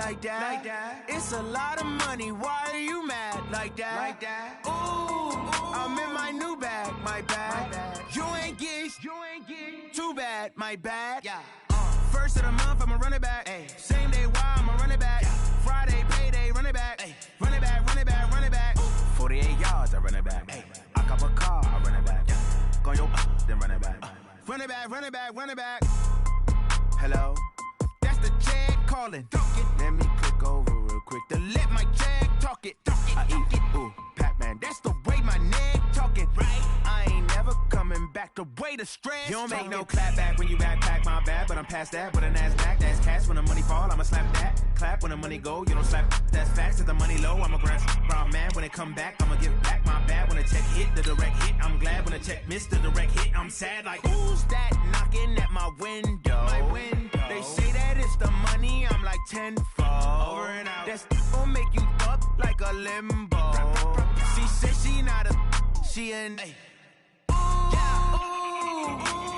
like that. It's a lot of money, why are you mad like that? Ooh, I'm in my new bag, my bad. You ain't get too bad, my bad. First of the month, I'ma run it back. Same day, why I'ma run it back. Friday, payday, run it back. Run it back, run it back, run it back. 48 yards, I run it back. I cop a car, I run it back. Go yo, then run it back. Run it back, run it back, run it back. Hello? That's the jag calling. Let me click over real quick to let my jag talk it. I eat it, ooh, Pac-Man. That's the way my neck talking. Right? I ain't never coming back the way the stress. You don't make no clap back when you backpack, my bad. But I'm past that with an ass back. That's cash when the money fall, I'ma slap that. Clap when the money go, you don't slap. That's facts. If the money low, I'ma grab brown man. When it come back, I'ma give back my bad. When the check hit, the direct hit. I'm glad when the check missed the direct hit. I'm sad like, who's that knocking at my window? They say that it's the money, I'm like tenfold. Over and out. That's gon' make you up like a limbo. She said she not a, she an.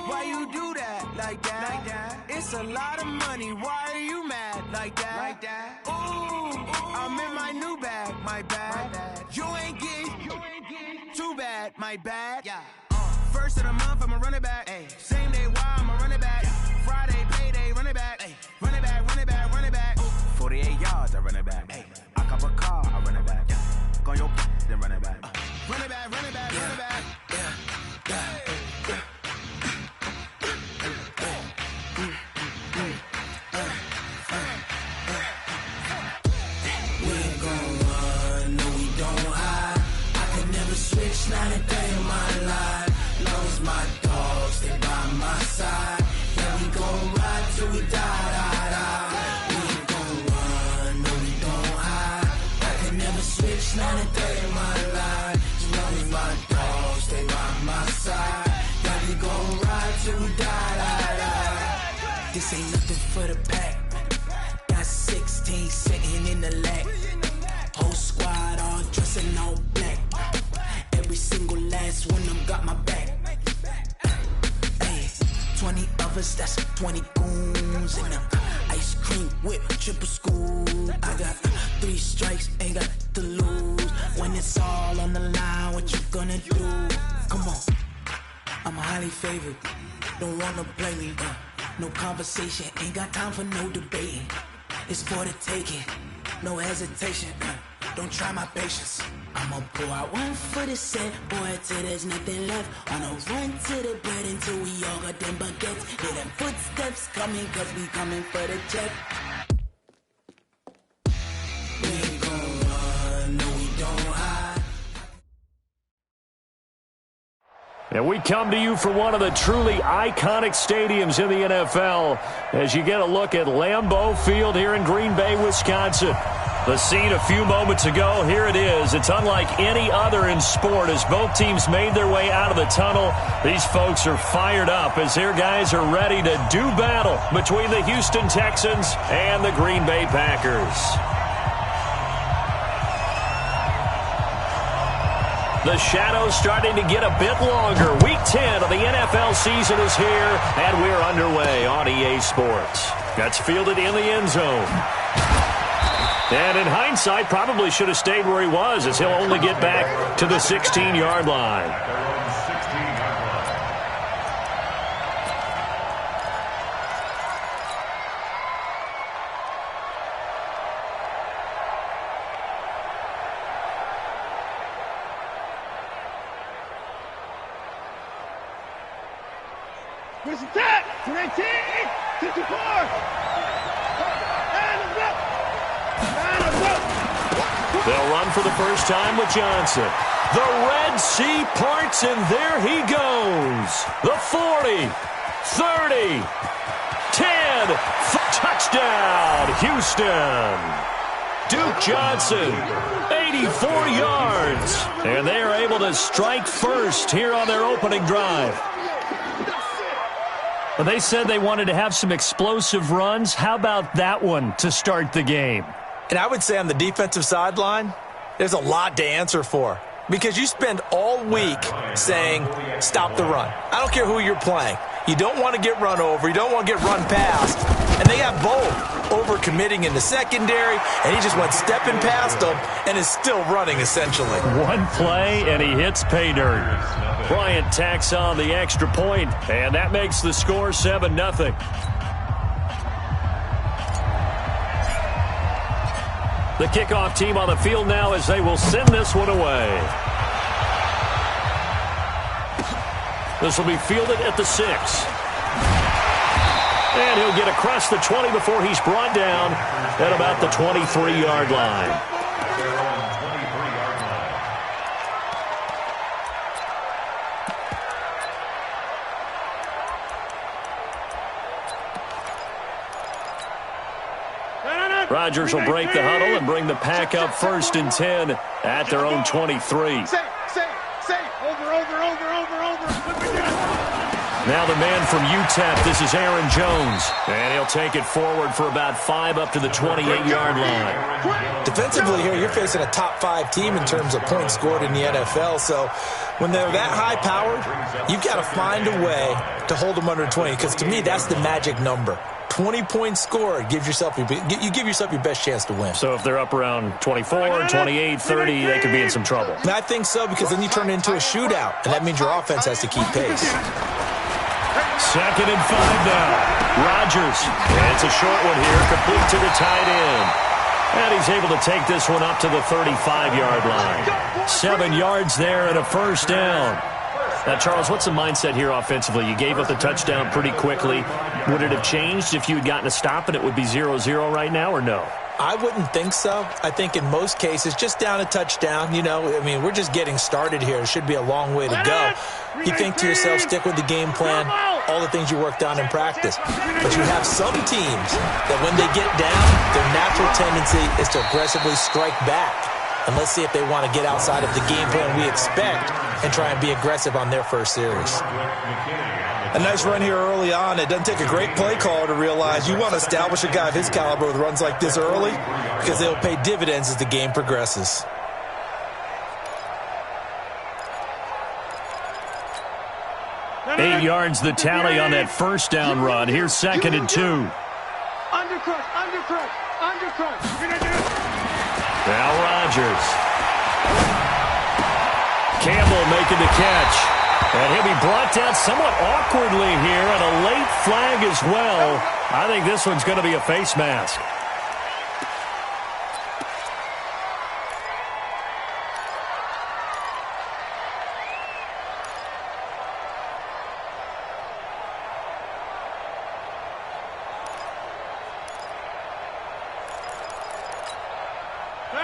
Why you do that like that? It's a lot of money, why are you mad like that? Ooh, I'm in my new bag, my bad. You ain't get too bad, my bad. First of the month, I'ma run it back. Same day, why I'ma run it back. Friday, payday, run it back. Run it back, run it back, run it back. 48 yards, I run it back. I cop a car, I run it back. Go yo, then run it back. Run it back, run it back, run it back. We ain't gon' run, no we don't hide. I can never switch, not a day in my life. Long as my dogs stay by my side. Yeah, we gon' ride till we die. We ain't gon' run, no we don't hide. I can never switch, not a day in my life. As long as my dogs stay by my side. Yeah, we gon' ride till we die. This ain't nothing for the pack. Got 16 sitting in the lag. Whole squad all dressing all black. Every single last one of them got my back. Hey, 20 of us, that's 20 goons. And ice cream whip, triple scoop. I got 3 strikes, ain't got to lose. When it's all on the line, what you gonna do? Come on, I'm highly favored. Don't wanna play me, no conversation. Ain't got time for no debating. It's for the taking, no hesitation. Don't try my patience. I'ma pour out one for the set, boy, till there's nothing left. On a run to the bread until we all got them baguettes. Hear them footsteps coming, cause we coming for the check. We ain't gon' run, no we don't hide. And we come to you from one of the truly iconic stadiums in the NFL as you get a look at Lambeau Field here in Green Bay, Wisconsin. The scene a few moments ago, here it is. It's unlike any other in sport as both teams made their way out of the tunnel. These folks are fired up as their guys are ready to do battle between the Houston Texans and the Green Bay Packers. The shadow's starting to get a bit longer. Week 10 of the NFL season is here, and we're underway on EA Sports. That's fielded in the end zone. And in hindsight, probably should have stayed where he was as he'll only get back to the 16-yard line. First attack, 219, 64, They'll run for the first time with Johnson. The Red Sea parts, and there he goes. The 40, 30, 10, touchdown, Houston. Duke Johnson, 84 yards. And they are able to strike first here on their opening drive. Well, they said they wanted to have some explosive runs. How about that one to start the game? And I would say on the defensive sideline, there's a lot to answer for. Because you spend all week saying, stop the run. I don't care who you're playing. You don't want to get run over. You don't want to get run past. And they have both overcommitting in the secondary, and he just went stepping past them and is still running, essentially. One play, and he hits pay dirt. Bryant tacks on the extra point, and that makes the score 7-0. The kickoff team on the field now as they will send this one away. This will be fielded at the 6. And he'll get across the 20 before he's brought down at about the 23-yard line. Rodgers will break the huddle and bring the pack up 1st and 10 at their own 23. Now the man from UTEP, this is Aaron Jones. And he'll take it forward for about 5 up to the 28-yard line. Defensively here, you're facing a top 5 team in terms of points scored in the NFL. So when they're that high-powered, you've got to find a way to hold them under 20. Because to me, that's the magic number. 20 points scored, you give yourself your best chance to win. So if they're up around 24, 28, 30, they could be in some trouble. And I think so, because then you turn it into a shootout, and that means your offense has to keep pace. 2nd and 5 now. Rodgers. And it's a short one here, complete to the tight end. And he's able to take this one up to the 35-yard line. 7 yards there and a 1st down. Now, Charles, what's the mindset here offensively? You gave up the touchdown pretty quickly. Would it have changed if you had gotten a stop and it would be 0-0 right now, or no? I wouldn't think so. I think in most cases, just down a touchdown, we're just getting started here. It should be a long way to go. You think to yourself, stick with the game plan, all the things you worked on in practice. But you have some teams that when they get down, their natural tendency is to aggressively strike back. And let's see if they want to get outside of the game plan we expect and try and be aggressive on their first series. A nice run here early on. It doesn't take a great play caller to realize you want to establish a guy of his caliber with runs like this early because they'll pay dividends as the game progresses. Eight yards the tally on that 1st down run. Here's 2nd and 2. Undercut. Now Rodgers. Campbell making the catch. And he'll be brought down somewhat awkwardly here, and a late flag as well. I think this one's going to be a face mask.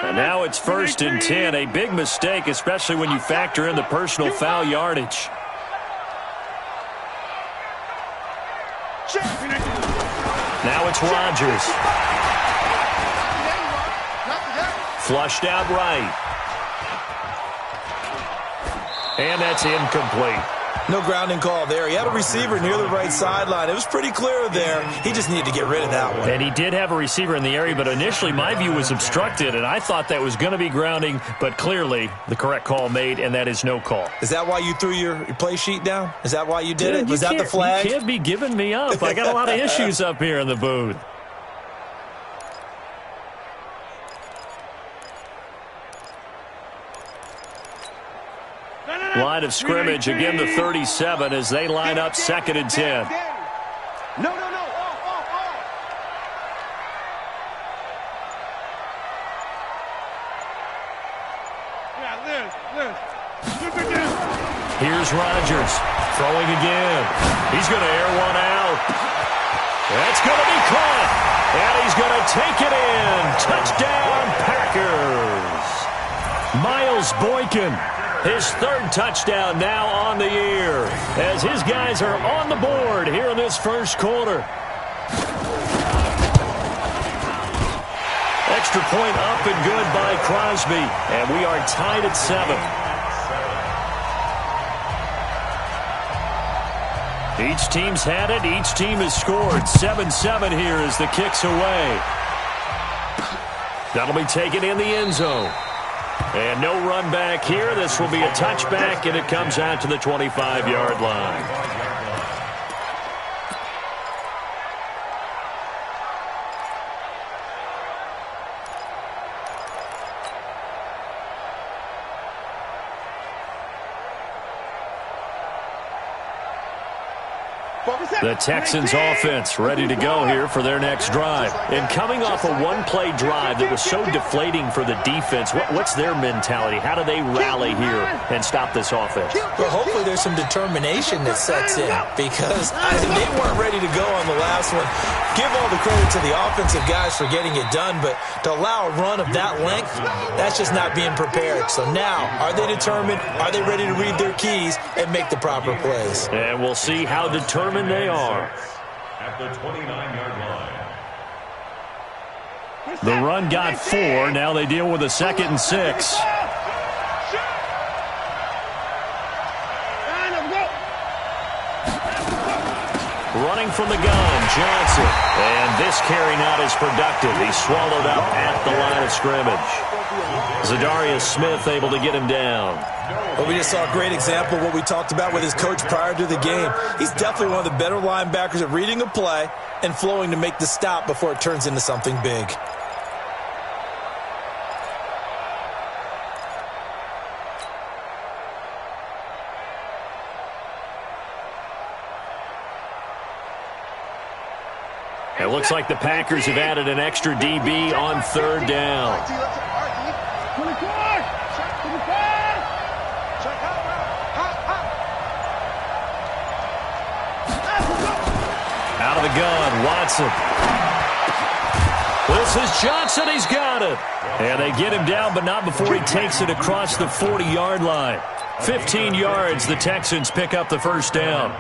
And now it's 1st and 10, a big mistake, especially when you factor in the personal foul yardage. Now it's Rodgers. Flushed out right. And that's incomplete. No grounding call there. He had a receiver near the right sideline. It was pretty clear there. He just needed to get rid of that one. And he did have a receiver in the area, but initially my view was obstructed, and I thought that was going to be grounding, but clearly the correct call made, and that is no call. Is that why you threw your play sheet down? Is that why you did it? Was that the flag? You can't be giving me up. I got a lot of issues up here in the booth. Line of scrimmage, again the 37 as they line up 2nd and 10. No. Here's Rodgers throwing again. He's going to air one out. That's going to be caught. And he's going to take it in. Touchdown, Packers. Miles Boykin. His 3rd touchdown now on the year as his guys are on the board here in this 1st quarter. Extra point up and good by Crosby, and we are tied at 7. Each team's had it. Each team has scored. 7-7 here as the kick's away. That'll be taken in the end zone. And no run back here. This will be a touchback, and it comes out to the 25-yard line. The Texans offense ready to go here for their next drive. And coming off a one-play drive that was so deflating for the defense, what's their mentality? How do they rally here and stop this offense? Well, hopefully there's some determination that sets in because they weren't ready to go on the last one. Give all the credit to the offensive guys for getting it done, but to allow a run of that length, that's just not being prepared. So now, are they determined? Are they ready to read their keys and make the proper plays? And we'll see how determined they are. At the 29-yard line. The run got 4. Now they deal with a 2nd and 6. Running from the gun, Johnson. And this carry not as productive. He's swallowed up at the line of scrimmage. Zadarius Smith able to get him down. Well, we just saw a great example of what we talked about with his coach prior to the game. He's definitely one of the better linebackers at reading a play and flowing to make the stop before it turns into something big. It looks like the Packers have added an extra DB on 3rd down. Out of the gun, Watson. This is Johnson. He's got it. And they get him down, but not before he takes it across the 40-yard line. 15 yards, the Texans pick up the 1st down.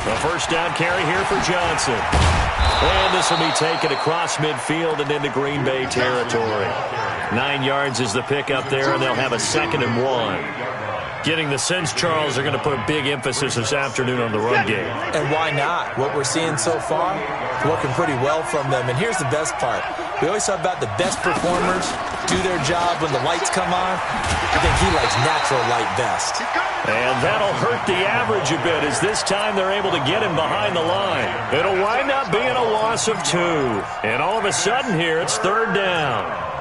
The 1st down carry here for Johnson. And this will be taken across midfield and into Green Bay territory. 9 yards is the pickup there, and they'll have a 2nd and 1. Getting the sense, Charles, they're going to put a big emphasis this afternoon on the run game. And why not? What we're seeing so far, working pretty well from them. And here's the best part. We always talk about the best performers do their job when the lights come on. I think he likes natural light best. And that'll hurt the average a bit as this time they're able to get him behind the line. It'll wind up being a loss of 2. And all of a sudden here, it's 3rd down.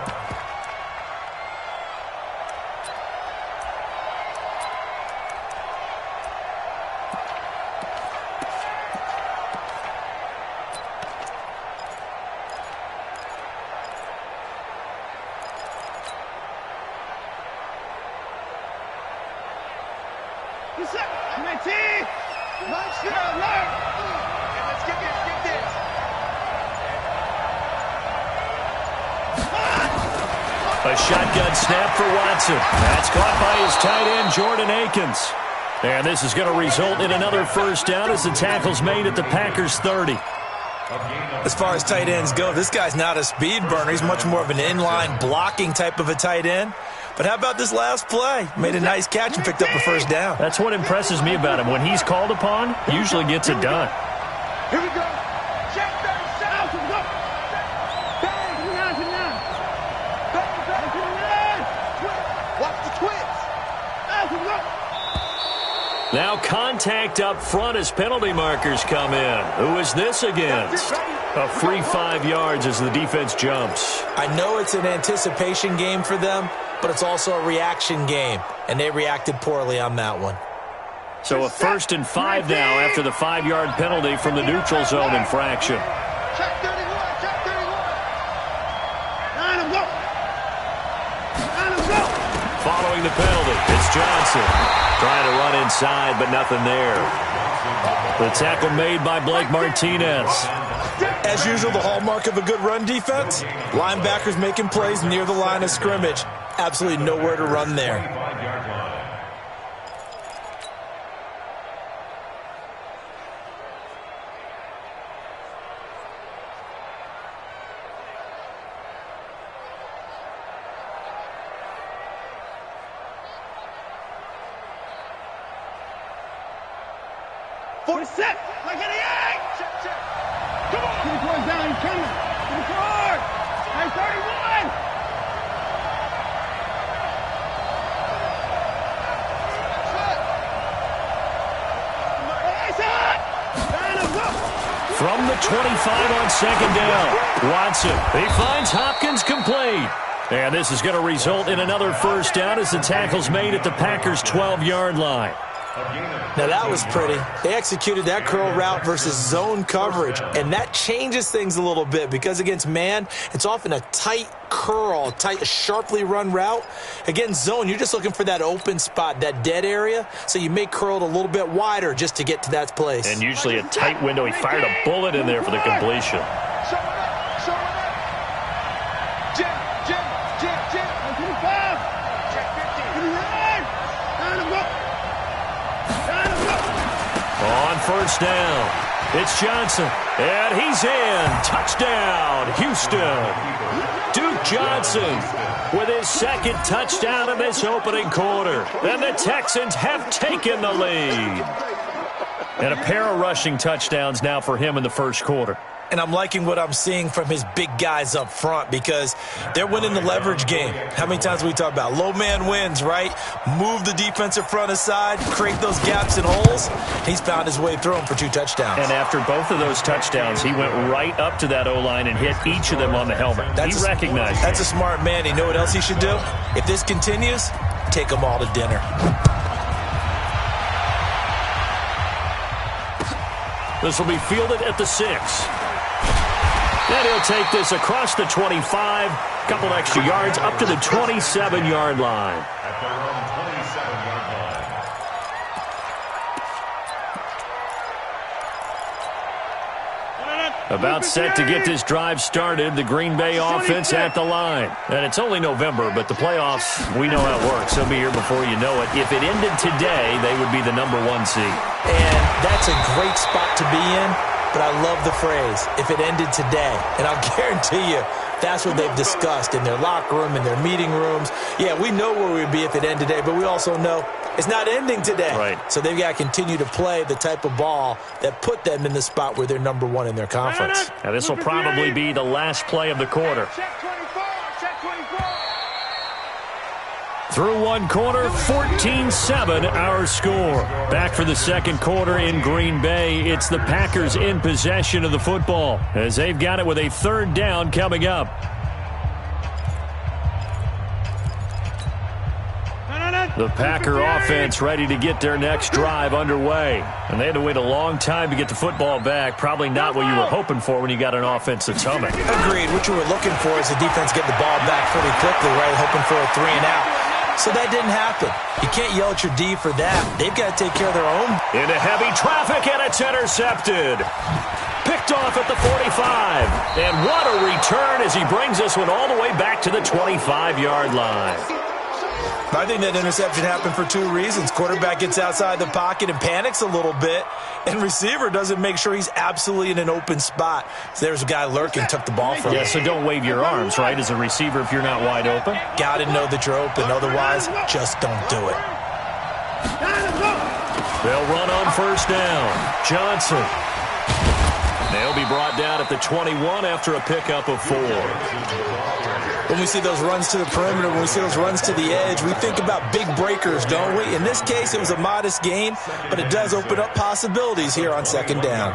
A shotgun snap for Watson. That's caught by his tight end, Jordan Akins. And this is going to result in another 1st down as the tackle's made at the Packers' 30. As far as tight ends go, this guy's not a speed burner. He's much more of an inline blocking type of a tight end. But how about this last play? Made a nice catch and picked up a 1st down. That's what impresses me about him. When he's called upon, he usually gets it done. Here we go. Now contact up front as penalty markers come in. Who is this against? A free 5 yards as the defense jumps. I know it's an anticipation game for them, but it's also a reaction game, and they reacted poorly on that one. So a 1st and 5 now after the 5-yard penalty from the neutral zone infraction. Check 31, check 31. Line him, go. Line him, go. Following the penalty, it's Johnson. Trying to run inside, but nothing there. The tackle made by Blake Martinez. As usual, the hallmark of a good run defense, linebackers making plays near the line of scrimmage. Absolutely nowhere to run there. Set. Like an 8. Check, check. 54's down, he's coming. 54! Hey, 31! From the 25 on second down, Watson. He finds Hopkins complete. And this is going to result in another first down as the tackle's made at the Packers' 12-yard line. Now, that was pretty. They executed that curl route versus zone coverage, and that changes things a little bit because against man, it's often a tight curl, tight, sharply run route. Against zone, you're just looking for that open spot, that dead area, so you may curl it a little bit wider just to get to that place. And usually a tight window. He fired a bullet in there for the completion. On first down, it's Johnson, and he's in. Touchdown, Houston. Duke Johnson with his second touchdown in this opening quarter. And the Texans have taken the lead. And a pair of rushing touchdowns now for him in the first quarter. And I'm liking what I'm seeing from his big guys up front because they're winning the leverage game. How many times we talk about low man wins, right? Move the defensive front aside, create those gaps and holes. He's found his way through them for 2 touchdowns. And after both of those touchdowns, he went right up to that O-line and hit each of them on the helmet. He recognized it. That's a smart man. You know what else he should do? If this continues, take them all to dinner. This will be fielded at the 6. And he'll take this across the 25, couple extra yards up to the 27-yard line. At their own 27-yard line. About set to get this drive started, the Green Bay offense at the line. And it's only November, but the playoffs, we know how it works. They'll be here before you know it. If it ended today, they would be the #1 seed. And that's a great spot to be in. But I love the phrase, if it ended today. And I'll guarantee you, that's what they've discussed in their locker room, in their meeting rooms. Yeah, we know where we'd be if it ended today, but we also know it's not ending today. Right. So they've got to continue to play the type of ball that put them in the spot where they're #1 in their conference. Now, this will probably be the last play of the quarter. Check 24, check 24. Through one quarter, 14-7 our score. Back for the second quarter in Green Bay. It's the Packers in possession of the football as they've got it with a third down coming up. The Packer offense ready to get their next drive underway. And they had to wait a long time to get the football back. Probably not what you were hoping for when you got an offense that's humming. Agreed. What you were looking for is the defense get the ball back pretty quickly, right? Hoping for a 3-and-out. So that didn't happen. You can't yell at your D for that. They've got to take care of their own. Into heavy traffic, and it's intercepted. Picked off at the 45. And what a return as he brings this one all the way back to the 25-yard line. I think that interception happened for 2 reasons. Quarterback gets outside the pocket and panics a little bit, and receiver doesn't make sure he's absolutely in an open spot. So there's a guy lurking, took the ball from him. Yeah, so don't wave your arms, right, as a receiver if you're not wide open. Got to know that you're open. Otherwise, just don't do it. They'll run on first down. Johnson. They'll be brought down at the 21 after a pickup of 4. When we see those runs to the perimeter, when we see those runs to the edge, we think about big breakers, don't we? In this case, it was a modest gain, but it does open up possibilities here on second down.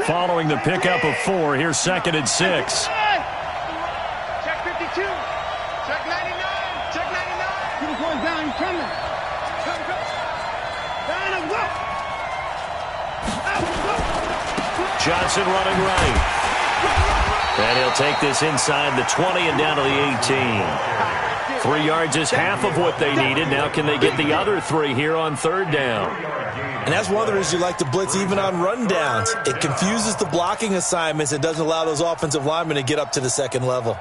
Following the pickup of 4, here's 2nd and 6. Check 52. Check 99. Check 99. 54's down, he's coming. Down and go. Johnson running right. And he'll take this inside the 20 and down to the 18. 3 yards is half of what they needed. Now can they get the other 3 here on third down? And that's one of the reasons you like to blitz even on rundowns. It confuses the blocking assignments. It doesn't allow those offensive linemen to get up to the second level.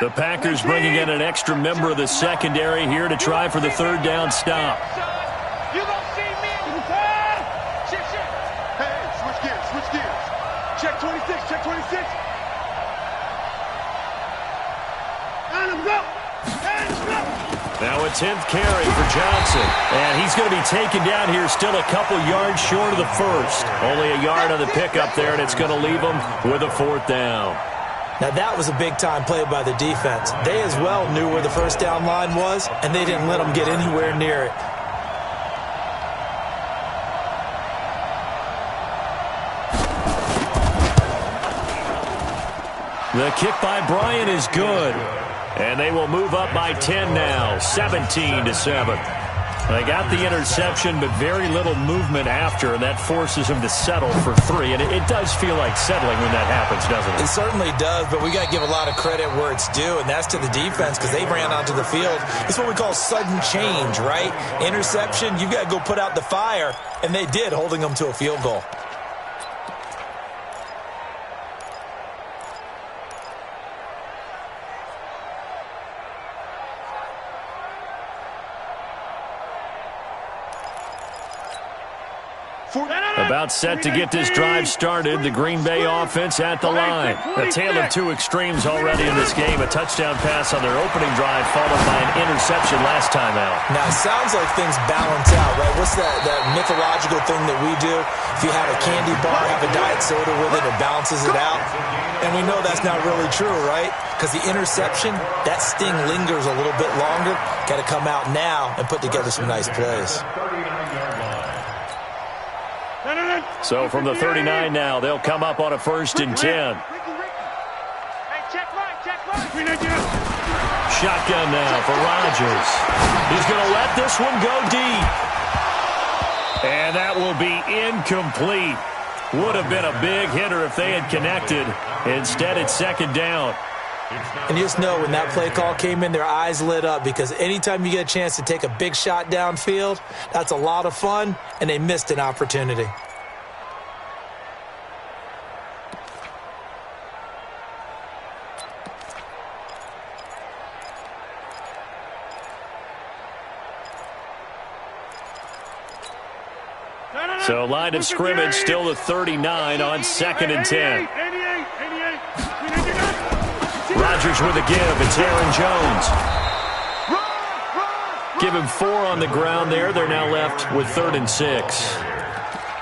The Packers bringing in an extra member of the secondary here to try for the third down stop. You gonna see me? Shit. Hey, switch gears. Check 26, check 26. And go. Now a 10th carry for Johnson. And he's going to be taken down here still a couple yards short of the first. Only a yard on the pickup there, and it's going to leave him with a 4th down. Now that was a big-time play by the defense. They as well knew where the first down line was, and they didn't let them get anywhere near it. The kick by Bryant is good. And they will move up by 10 now, 17-7. They got the interception, but very little movement after, and that forces him to settle for 3. And it does feel like settling when that happens, doesn't it? It certainly does, but we got to give a lot of credit where it's due, and that's to the defense because they ran onto the field. It's what we call sudden change, right? Interception, you've got to go put out the fire, and they did, holding them to a field goal. About set to get this drive started, the Green Bay offense at the line. A tale of two extremes already in this game. A touchdown pass on their opening drive followed by an interception last time out. Now, it sounds like things balance out, right? What's that mythological thing that we do? If you have a candy bar, have a diet soda with it, it balances it out. And we know that's not really true, right? Because the interception, that sting lingers a little bit longer. Got to come out now and put together some nice plays. So from the 39 now, they'll come up on a 1st and 10. Shotgun now for Rodgers. He's going to let this one go deep. And that will be incomplete. Would have been a big hitter if they had connected. Instead, it's 2nd down. And you just know when that play call came in, their eyes lit up because anytime you get a chance to take a big shot downfield, that's a lot of fun, and they missed an opportunity. So line of scrimmage still the 39 on 2nd and 10. Rodgers with a give. It's Aaron Jones. Give him 4 on the ground there. They're now left with 3rd and 6.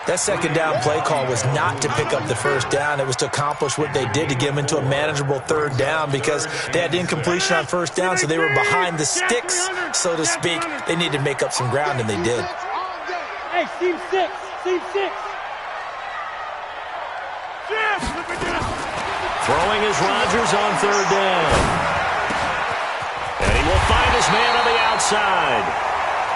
That 2nd down play call was not to pick up the 1st down. It was to accomplish what they did to get them into a manageable 3rd down because they had incompletion on 1st down, so they were behind the sticks, so to speak. They needed to make up some ground, and they did. Hey, Team 6. Team 6. Throwing is Rodgers on 3rd down. And he will find his man on the outside.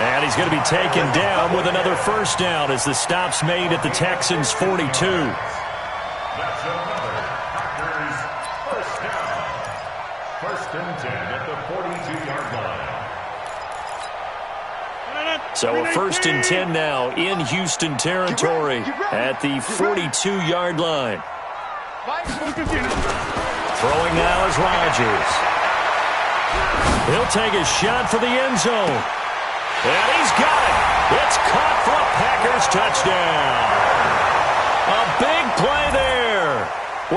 And he's going to be taken down with another 1st down as the stop's made at the Texans' 42. That's another Packers 1st down. 1st and 10 at the 42-yard line. So a 1st and 10 now in Houston territory at the 42-yard line. Throwing now is Rodgers. He'll take a shot for the end zone. And he's got it. It's caught for a Packers touchdown. A big play there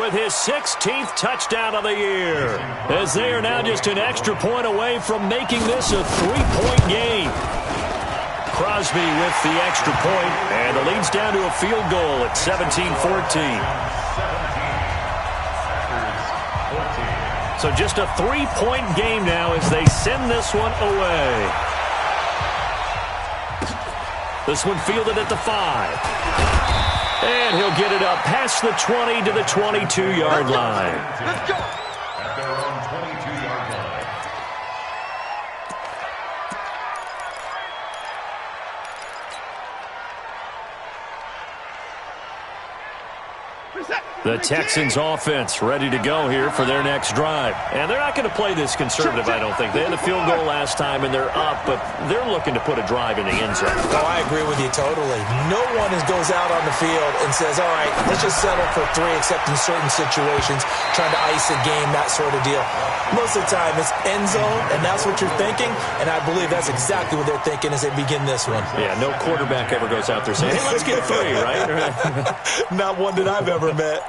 with his 16th touchdown of the year. As they are now just an extra point away from making this a 3-point game. Crosby with the extra point, and the lead's down to a field goal at 17-14. So just a 3-point game now as they send this one away. This one fielded at the 5. And he'll get it up past the 20 to the 22-yard line. Let's go. At their own 22-yard line. The Texans offense ready to go here for their next drive. And they're not going to play this conservative, I don't think. They had a field goal last time, and they're up, but they're looking to put a drive in the end zone. Oh, I agree with you totally. No one goes out on the field and says, all right, let's just settle for 3, except in certain situations, trying to ice a game, that sort of deal. Most of the time, it's end zone, and that's what you're thinking, and I believe that's exactly what they're thinking as they begin this one. Yeah, no quarterback ever goes out there saying, hey, let's get 3, right? Not one that I've ever met.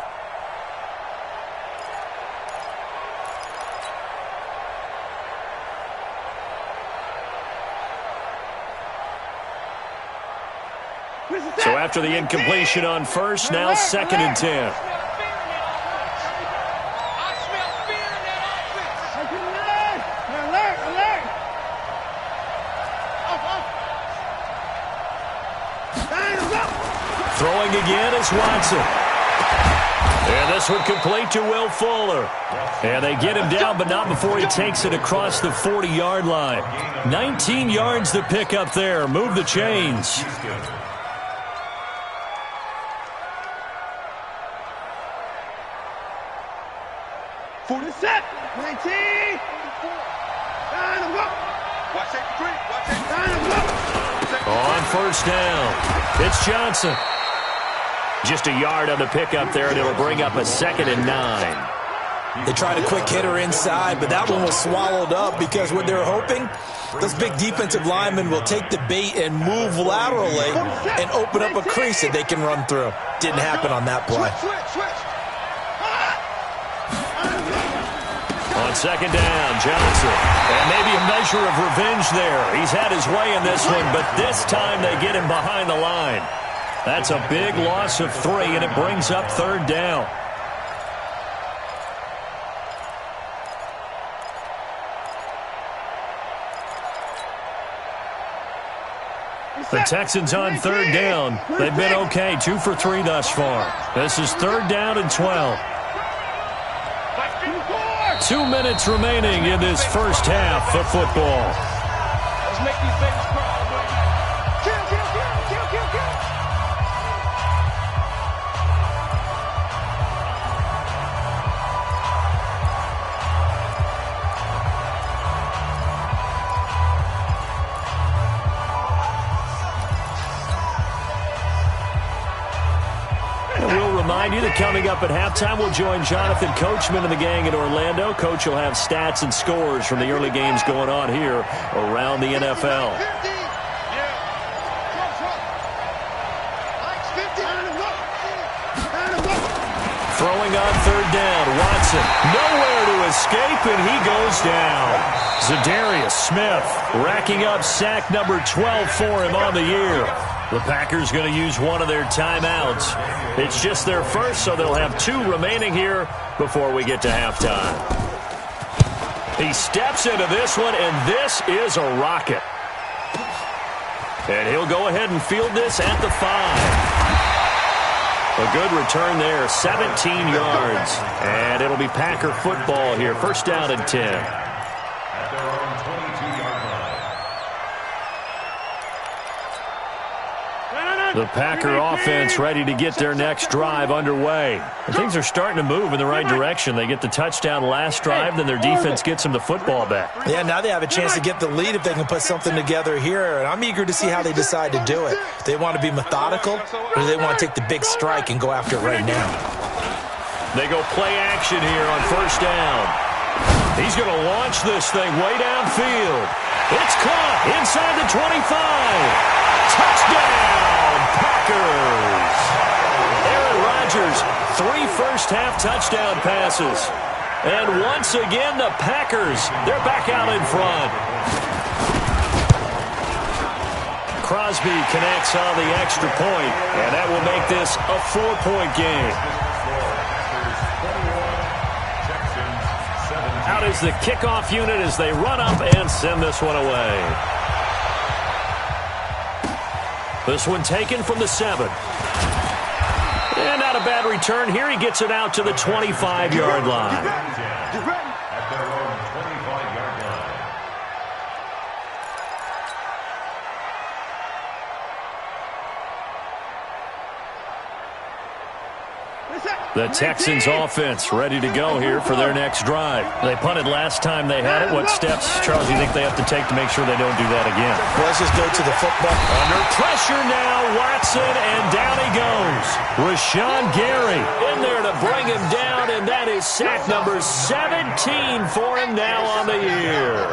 after the incompletion on first. Now 2nd and 10. Throwing again is Watson. And this one complete to Will Fuller. And they get him down, but not before he takes it across the 40-yard line. 19 yards to pick up there. Move the chains. On first down, it's Johnson. Just a yard on the pickup there, and it'll bring up a 2nd and 9. They tried a quick hitter inside, but that one was swallowed up because what they're hoping, those big defensive linemen will take the bait and move laterally and open up a crease that they can run through. Didn't happen on that play. On 2nd down, Johnson. And maybe a measure of revenge there. He's had his way in this one, but this time they get him behind the line. That's a big loss of 3, and it brings up 3rd down. The Texans on 3rd down. They've been okay, 2 for 3 thus far. This is 3rd down and 12. 2 minutes remaining in this first half of football. Let's make these babies cry, baby. Kill, kill, kill, kill, kill, kill. Remind you that coming up at halftime, we'll join Jonathan Coachman and the gang in Orlando. Coach will have stats and scores from the early games going on here around the NFL. Throwing on 3rd down, Watson nowhere to escape, and he goes down. Zadarius Smith racking up sack number 12 for him on the year. The Packers going to use one of their timeouts. It's just their first, so they'll have 2 remaining here before we get to halftime. He steps into this one, and this is a rocket. And he'll go ahead and field this at the 5. A good return there, 17 yards. And it'll be Packer football here, 1st down and 10. The Packer offense ready to get their next drive underway. And things are starting to move in the right direction. They get the touchdown last drive, then their defense gets them the football back. Yeah, now they have a chance to get the lead if they can put something together here. And I'm eager to see how they decide to do it. Do they want to be methodical, or do they want to take the big strike and go after it right now? They go play action here on 1st down. He's going to launch this thing way downfield. It's caught inside the 25. Touchdown! Packers. Aaron Rodgers, 3 first-half touchdown passes. And once again, the Packers, they're back out in front. Crosby connects on the extra point, and that will make this a 4-point game. Out is the kickoff unit as they run up and send this one away. This one taken from the 7. And not a bad return here. He gets it out to the 25-yard line. At their own 25-yard line. The Texans offense ready to go here for their next drive. They punted last time they had it. What steps, Charles, do you think they have to take to make sure they don't do that again? Well, let's just go to the football. Under pressure now, Watson, and down he goes. Rashawn Gary in there to bring him down, and that is sack number 17 for him now on the year.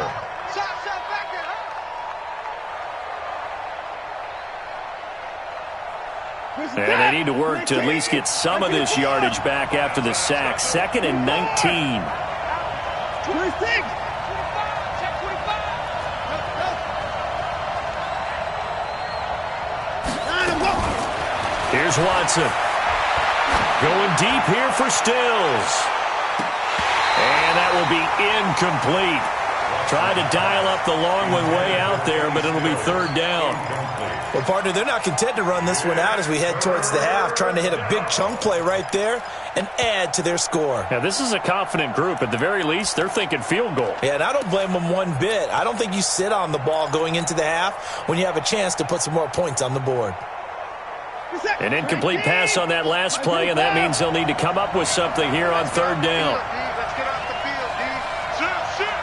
And they need to work to at least get some of this yardage back after the sack. 2nd and 19. 26. Here's Watson. Going deep here for Stills. And that will be incomplete. Tried to dial up the long one way out there, but it'll be third down. Well, partner, they're not content to run this one out as we head towards the half, trying to hit a big chunk play right there and add to their score. Yeah, this is a confident group. At the very least, they're thinking field goal. Yeah, and I don't blame them one bit. I don't think you sit on the ball going into the half when you have a chance to put some more points on the board. An incomplete pass on that last play, and that means they'll need to come up with something here on third down. Let's get off the field, D. Sit.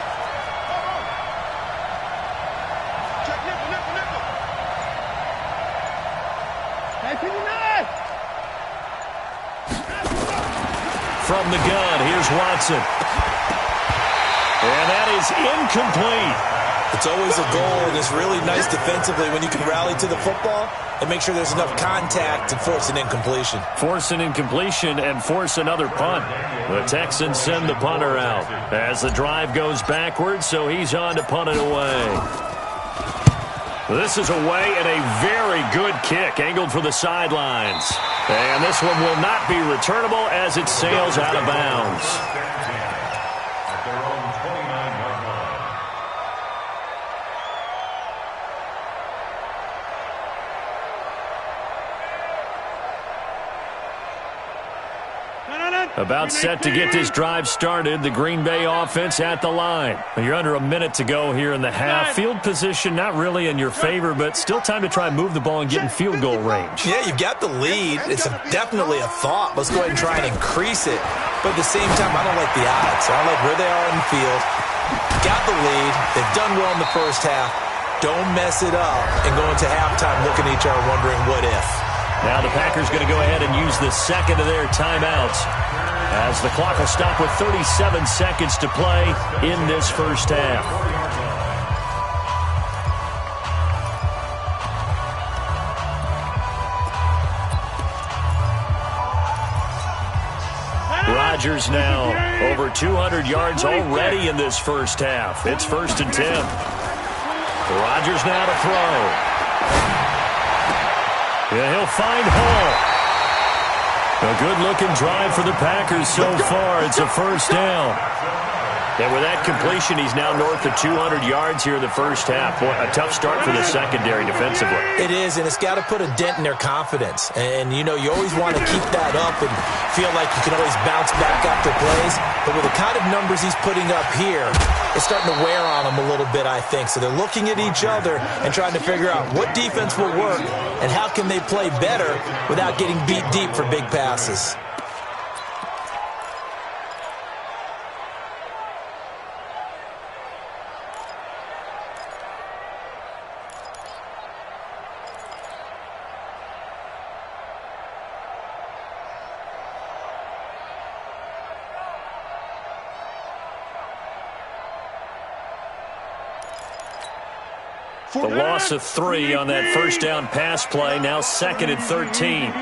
Check nickel. Hey, P9! From the gun, here's Watson. And that is incomplete. It's always a goal, and it's really nice defensively when you can rally to the football and make sure there's enough contact to force an incompletion. Force an incompletion and force another punt. The Texans send the punter out as the drive goes backwards, so he's on to punt it away. This is away and a very good kick, angled for the sidelines. And this one will not be returnable as it sails out of bounds. At their own 29-yard line. About set to get this drive started. The Green Bay offense at the line. You're under a minute to go here in the half. Field position not really in your favor, but still time to try and move the ball and get in field goal range. Yeah, you've got the lead. It's definitely a thought. Let's go ahead and try and increase it. But at the same time, I don't like the odds. I like where they are in the field. Got the lead. They've done well in the first half. Don't mess it up and go into halftime looking at each other wondering what if. Now the Packers going to go ahead and use the second of their timeouts as the clock will stop with 37 seconds to play in this first half. Rodgers now over 200 yards already in this first half. It's 1st and 10. Rodgers now to throw. Yeah, he'll find Hall. A good-looking drive for the Packers so far. It's a first down. And with that completion, he's now north of 200 yards here in the first half. Boy, a tough start for the secondary defensively. It is, and it's got to put a dent in their confidence. And, you know, you always want to keep that up and feel like you can always bounce back after plays. But with the kind of numbers he's putting up here, it's starting to wear on them a little bit, I think. So they're looking at each other and trying to figure out what defense will work and how can they play better without getting beat deep for big passes. The loss of 3 on that first down pass play, now 2nd and 13.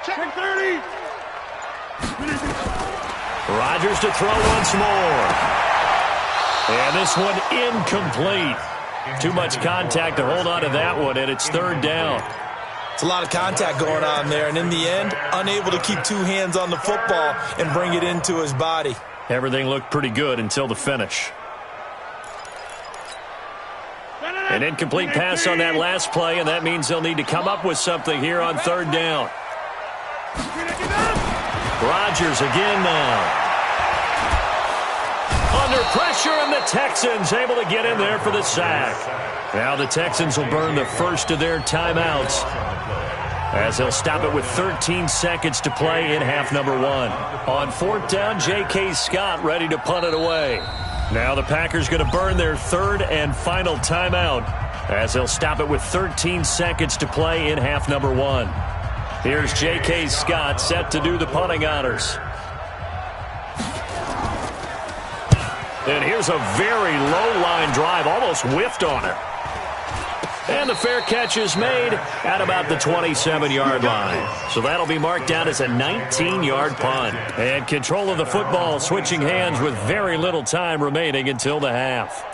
Check 30. Rodgers to throw once more. And this one incomplete. Too much contact to hold on to that one, and it's 3rd down. It's a lot of contact going on there, and in the end, unable to keep 2 hands on the football and bring it into his body. Everything looked pretty good until the finish. An incomplete pass on that last play, and that means they'll need to come up with something here on 3rd down. Rodgers again now. Under pressure, and the Texans able to get in there for the sack. Now the Texans will burn the first of their timeouts as they'll stop it with 13 seconds to play in half number 1. On 4th down, J.K. Scott ready to punt it away. Now the Packers going to burn their 3rd and final timeout as they'll stop it with 13 seconds to play in half number 1. Here's J.K. Scott set to do the punting honors. And here's a very low line drive, almost whiffed on it. And the fair catch is made at about the 27-yard line. So that'll be marked down as a 19-yard punt. And control of the football switching hands with very little time remaining until the half.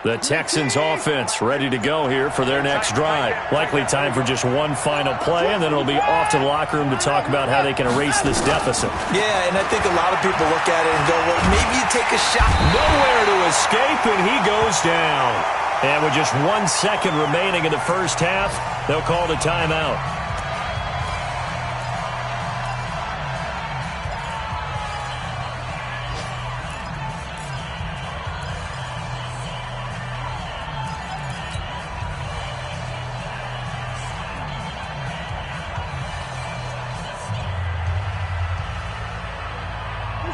The Texans offense ready to go here for their next drive. Likely time for just one final play, and then it'll be off to the locker room to talk about how they can erase this deficit. Yeah, and I think a lot of people look at it and go, well, maybe you take a shot. Nowhere to escape, and he goes down. And with just 1 second remaining in the first half, they'll call the timeout.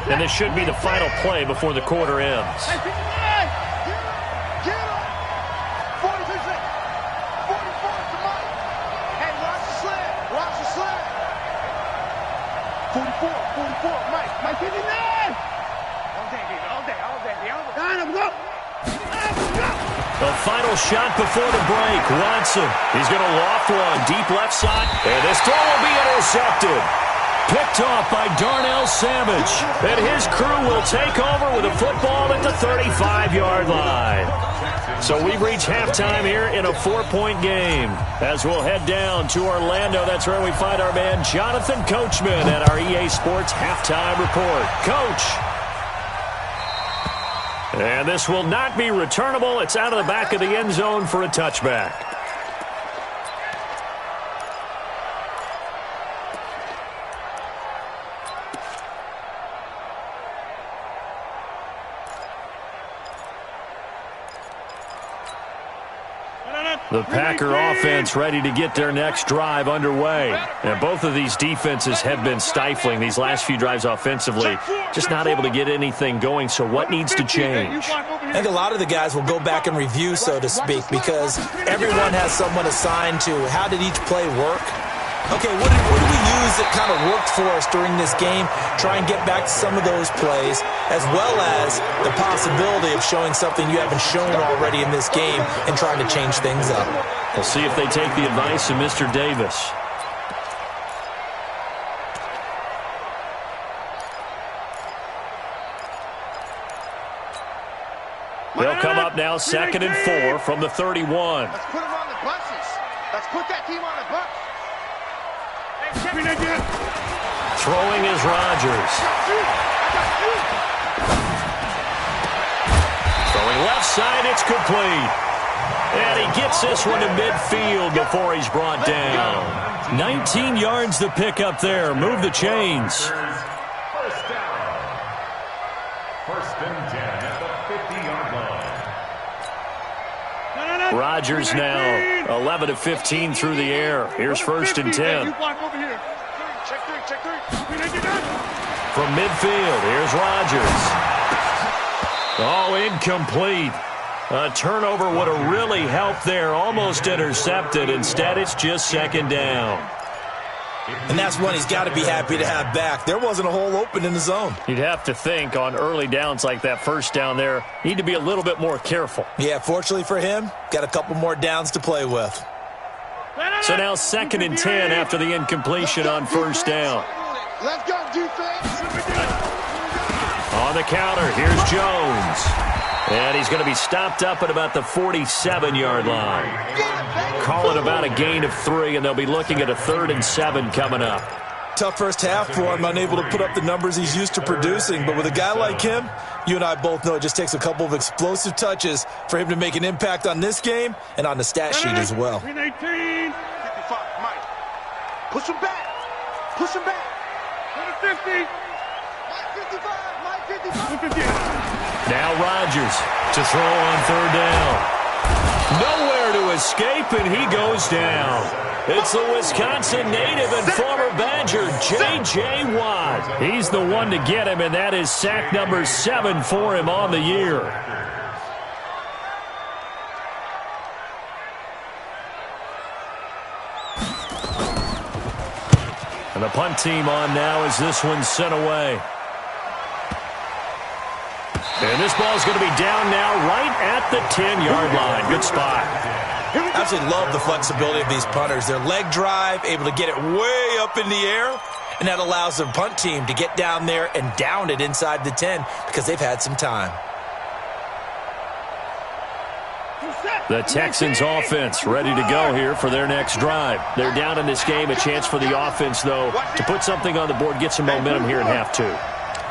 And this should be the final play before the quarter ends. The final shot before the break. Watson, he's going to loft one deep left side. And this throw will be intercepted. Picked off by Darnell Savage. And his crew will take over with a football at the 35-yard line. So we've reached halftime here in a 4-point game. As we'll head down to Orlando, that's where we find our man Jonathan Coachman at our EA Sports Halftime Report. Coach. And this will not be returnable. It's out of the back of the end zone for a touchback. The Packer offense ready to get their next drive underway. And both of these defenses have been stifling these last few drives offensively. Just not able to get anything going, so what needs to change? I think a lot of the guys will go back and review, so to speak, because everyone has someone assigned to how did each play work. Okay, what did we use that kind of worked for us during this game? Try and get back to some of those plays, as well as the possibility of showing something you haven't shown already in this game and trying to change things up. We'll see if they take the advice of Mr. Davis. They'll come up now 2nd and 4 from the 31. Let's put them on the buses. Let's put that team on the bus. Throwing is Rodgers. Throwing left side, it's complete. And he gets this one to midfield before he's brought down. 19 yards to pick up there. Move the chains. First down. 1st and 10 at the 50-yard line. Rodgers now 11 of 15 through the air. Here's 1st and 10. From midfield, here's Rodgers. Oh, incomplete. A turnover would have really helped there. Almost intercepted. Instead, it's just 2nd down. And that's one he's got to be happy to have back. There wasn't a hole open in the zone. You'd have to think on early downs like that 1st down there, need to be a little bit more careful. Yeah, fortunately for him, got a couple more downs to play with. So now 2nd and 10 after the incompletion on 1st down. Let's go, defense. On the counter, here's Jones. And he's going to be stopped up at about the 47-yard line. Call it about a gain of 3, and they'll be looking at a 3rd and 7 coming up. Tough first half for him, unable to put up the numbers he's used to producing. But with a guy like him, you and I both know it just takes a couple of explosive touches for him to make an impact on this game and on the stat sheet as well. 55, Mike. Push him back. Push him back. 50. Mike 55. Mike 55. Now Rodgers to throw on 3rd down. Nowhere to escape, and he goes down. It's the Wisconsin native and former Badger, J.J. Watt. He's the one to get him, and that is sack number 7 for him on the year. And the punt team on now as this one's sent away. And this ball's going to be down now right at the 10-yard line. Good spot. I absolutely love the flexibility of these punters. Their leg drive, able to get it way up in the air, and that allows the punt team to get down there and down it inside the 10 because they've had some time. The Texans offense ready to go here for their next drive. They're down in this game. A chance for the offense, though, to put something on the board, get some momentum here in half two.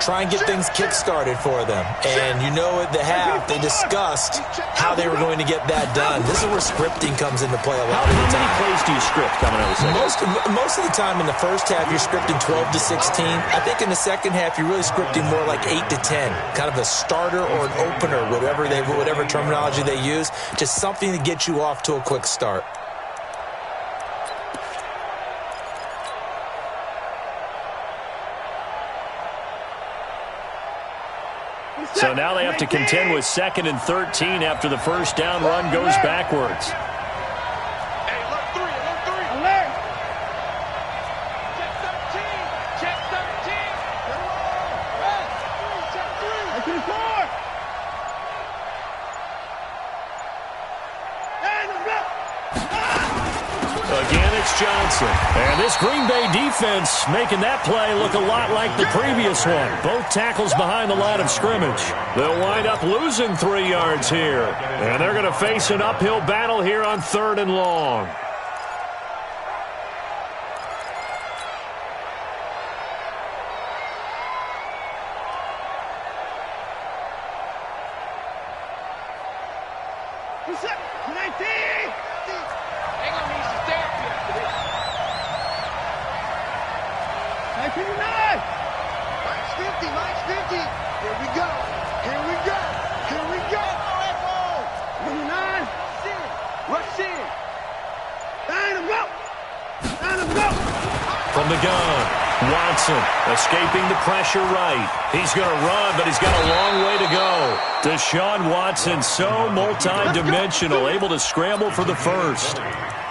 Try and get things kick-started for them. And you know at the half, they discussed how they were going to get that done. This is where scripting comes into play a lot of the time. How many plays do you script coming out of the second? Most of the time in the first half, you're scripting 12 to 16. I think in the second half, you're really scripting more like 8 to 10. Kind of a starter or an opener, whatever terminology they use. Just something to get you off to a quick start. So now they have to contend with 2nd and 13 after the first down run goes backwards. Hey, alert 3, alert 3. Alert. Check 13. Check 13. Check 3. Check 4. And the block. Again, it's Johnson. And this Green Bay defense making that play look a lot like the previous one. Both tackles behind the line of scrimmage. They'll wind up losing 3 yards here. And they're going to face an uphill battle here on 3rd and long. What's up? 19. They gonna need some therapy after this. 19-9. Minus 50, minus 50. Here we go. Here we go. Here we go. 29. Rush in. 9 of go. 9 of go. From the gun, Watson escaping the pressure right. He's going to run, but he's got a long way to go. Deshaun Watson, so multi-dimensional, able to scramble for the first.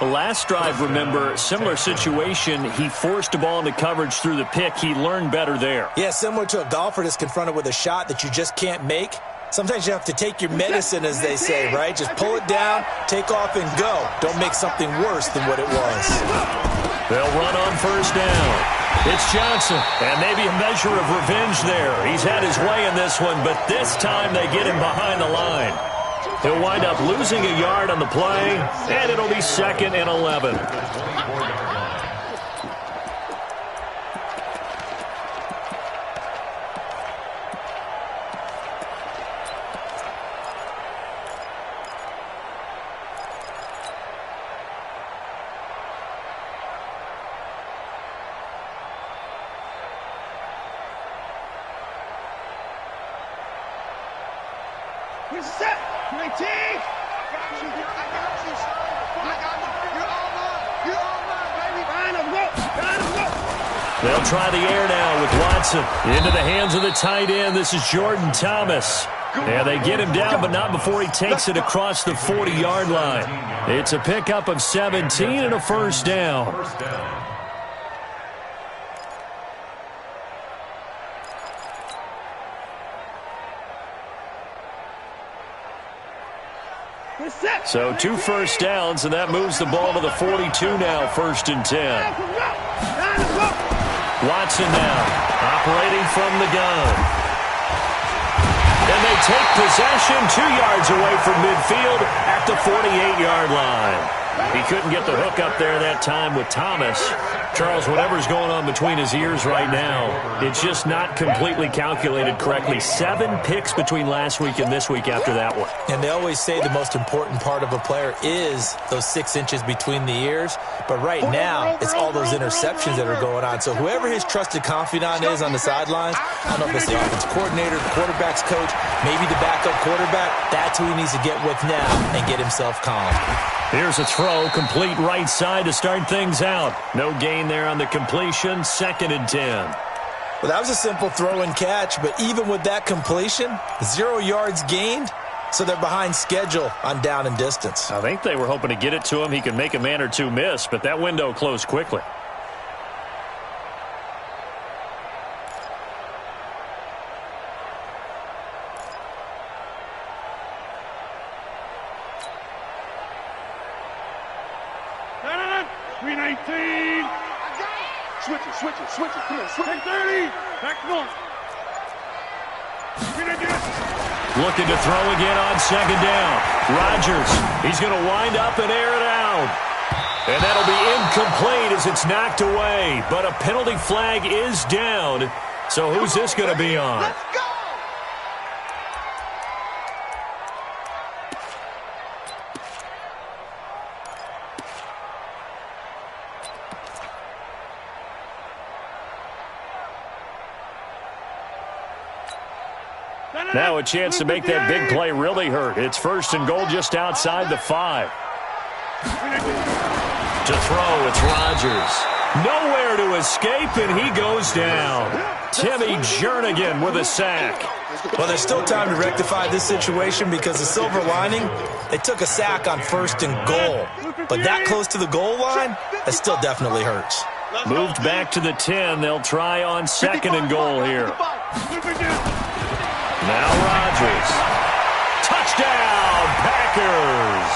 The last drive, remember, similar situation. He forced the ball into coverage through the pick. He learned better there. Yeah, similar to a golfer that's confronted with a shot that you just can't make. Sometimes you have to take your medicine, as they say, right? Just pull it down, take off, and go. Don't make something worse than what it was. They'll run on first down. It's Johnson, and maybe a measure of revenge there. He's had his way in this one, but this time they get him behind the line. He'll wind up losing a yard on the play, and it'll be 2nd and 11. We're set. 19. I got you. I got you, son. I got you. You're all mine. You're all mine, baby. 9 of go. 9 of go. They'll try the air now with Watson. Into the hands of the tight end. This is Jordan Thomas. And they get him down, but not before he takes it across the 40-yard line. It's a pickup of 17 and a first down. So 2 first downs, and that moves the ball to the 42 now, 1st and 10. Watson now, operating from the gun. And they take possession 2 yards away from midfield at the 48-yard line. He couldn't get the hook up there that time with Thomas. Charles, whatever's going on between his ears right now, it's just not completely calculated correctly. 7 picks between last week and this week after that one. And they always say the most important part of a player is those 6 inches between the ears. But right now, it's all those interceptions that are going on. So whoever his trusted confidant is on the sidelines, I don't know if it's the offense coordinator, the quarterback's coach, maybe the backup quarterback, that's who he needs to get with now and get himself calm. Here's a throw, complete right side to start things out. No gain there on the completion, 2nd and 10. Well, that was a simple throw and catch, but even with that completion, 0 yards gained, so they're behind schedule on down and distance. I think they were hoping to get it to him. He could make a man or two miss, but that window closed quickly. Switch it. Come here, switch it. 30. Back to north. Get it. Looking to throw again on second down. Rodgers, he's going to wind up and air it out. And that'll be incomplete as it's knocked away. But a penalty flag is down. So who's this going to be on? Let's go! Now a chance to make that big play really hurt. It's 1st and goal just outside the 5. To throw, it's Rodgers. Nowhere to escape, and he goes down. Timmy Jernigan with a sack. Well, there's still time to rectify this situation because the silver lining, they took a sack on 1st and goal. But that close to the goal line, that still definitely hurts. Moved back to the 10. They'll try on 2nd and goal here. Now Rodgers. Touchdown, Packers.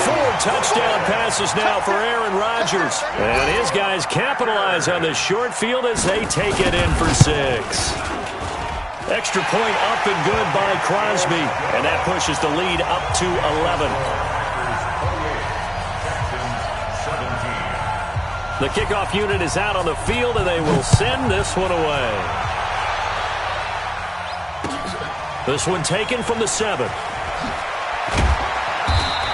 4 touchdown passes now for Aaron Rodgers. And his guys capitalize on the short field as they take it in for 6. Extra point up and good by Crosby. And that pushes the lead up to 11. The kickoff unit is out on the field, and they will send this one away. This one taken from the 7.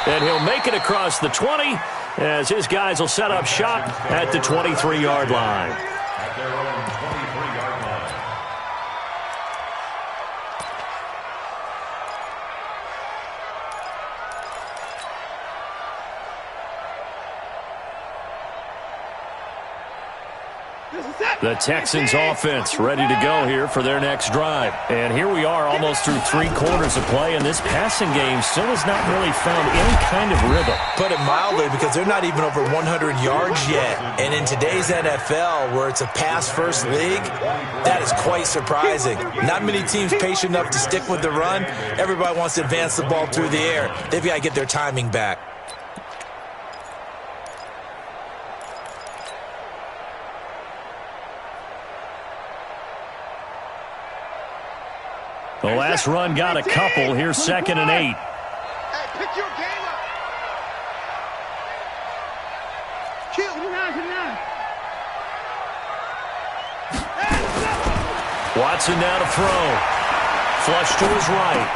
And he'll make it across the 20 as his guys will set up shop at the 23-yard line. At their own 23-yard line. The Texans offense ready to go here for their next drive. And here we are almost through 3 quarters of play, and this passing game still has not really found any kind of rhythm. Put it mildly, because they're not even over 100 yards yet. And in today's NFL, where it's a pass-first league, that is quite surprising. Not many teams patient enough to stick with the run. Everybody wants to advance the ball through the air. They've got to get their timing back. The last run got a couple. Here's 2nd and 8. Hey, pick your game up. Kill. Watson now to throw. Flush to his right.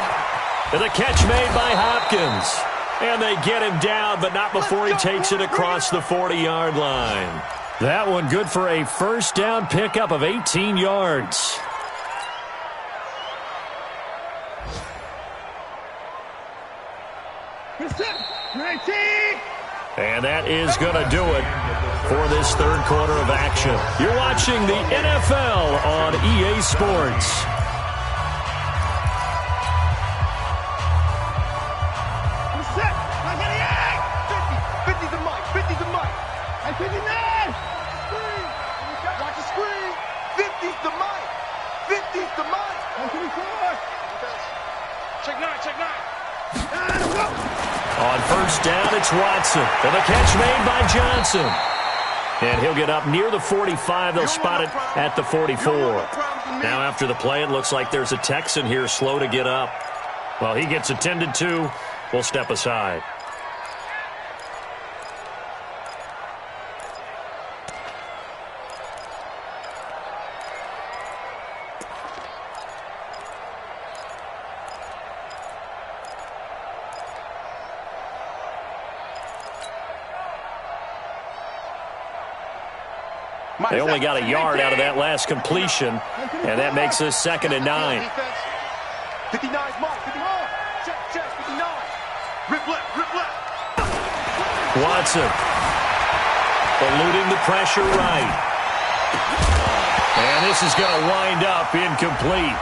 And the catch made by Hopkins. And they get him down, but not before he takes it across the 40-yard line. That one good for a first down pickup of 18 yards. And that is going to do it for this 3rd quarter of action. You're watching the NFL on EA Sports. Watch the screen. 50's the mic. 50's the mic. Check 9. On first down, it's Watson. And the catch made by Johnson. And he'll get up near the 45. They'll spot it at the 44. Now after the play, it looks like there's a Texan here slow to get up. Well, he gets attended to. We'll step aside. They only got a yard out of that last completion, and that makes this 2nd and 9. 59's mark. 59. Check. 59. Rip left. Watson eluding the pressure right. And this is going to wind up incomplete.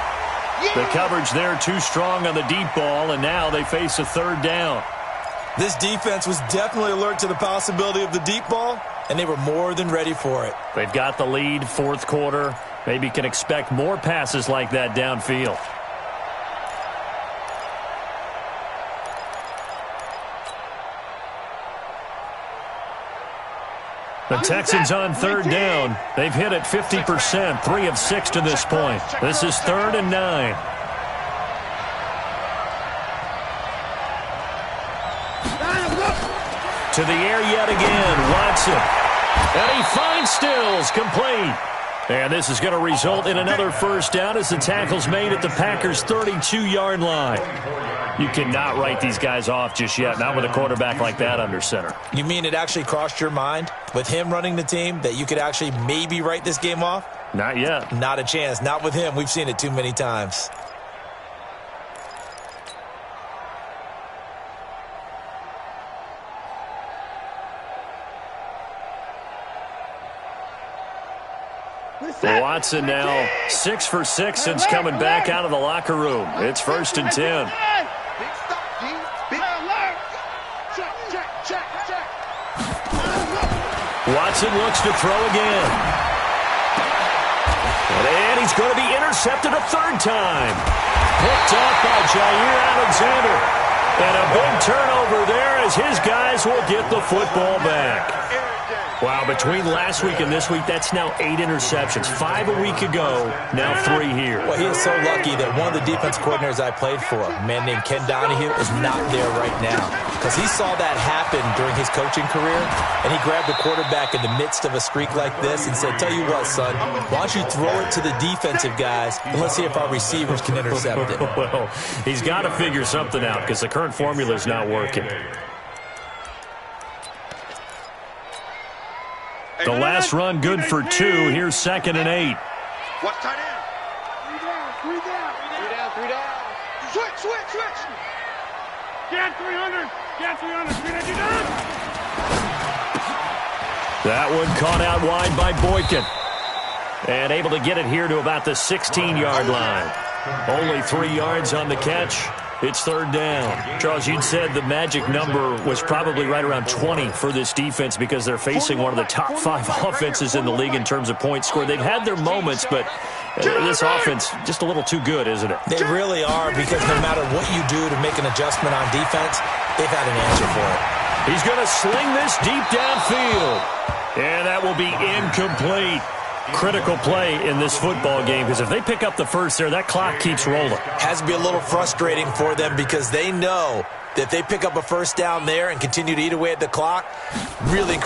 The coverage there too strong on the deep ball, and now they face a 3rd down. This defense was definitely alert to the possibility of the deep ball, and they were more than ready for it. They've got the lead, 4th quarter. Maybe can expect more passes like that downfield. The Texans on 3rd down. They've hit it 50%, 3 of 6 to this point. This is 3rd and 9. To the air yet again, Watson. And he finds Stills, complete. And this is going to result in another first down as the tackle's made at the Packers' 32-yard line. You cannot write these guys off just yet, not with a quarterback like that under center. You mean it actually crossed your mind with him running the team that you could actually maybe write this game off? Not yet. Not a chance. Not with him. We've seen it too many times. Watson now 6 for 6 since coming back out of the locker room. It's 1st and 10. Big stop, D. Big alert. Check. Watson looks to throw again. And he's going to be intercepted a third time. Picked off by Jair Alexander. And a big turnover there as his guys will get the football back. Wow, between last week and this week, that's now 8 interceptions. 5 a week ago, now 3 here. Well, he is so lucky that one of the defense coordinators I played for, a man named Ken Donahue, is not there right now. Because he saw that happen during his coaching career, and he grabbed the quarterback in the midst of a streak like this and said, tell you what, son, why don't you throw it to the defensive guys, and let's see if our receivers can intercept it. Well, he's got to figure something out because the current formula is not working. The last run good for 2. Here's 2nd and 8. What's tight end? 3 down. Switch. Get 300. 300 down. That one caught out wide by Boykin. And able to get it here to about the 16-yard line. Only 3 yards on the catch. It's 3rd down. Charles, you'd said the magic number was probably right around 20 for this defense because they're facing one of the top 5 offenses in the league in terms of points scored. They've had their moments, but this offense just a little too good, isn't it? They really are, because no matter what you do to make an adjustment on defense, they've had an answer for it. He's going to sling this deep downfield. And that will be incomplete. Critical play in this football game because if they pick up the first there, that clock keeps rolling. Has to be a little frustrating for them because they know that if they pick up a first down there and continue to eat away at the clock, really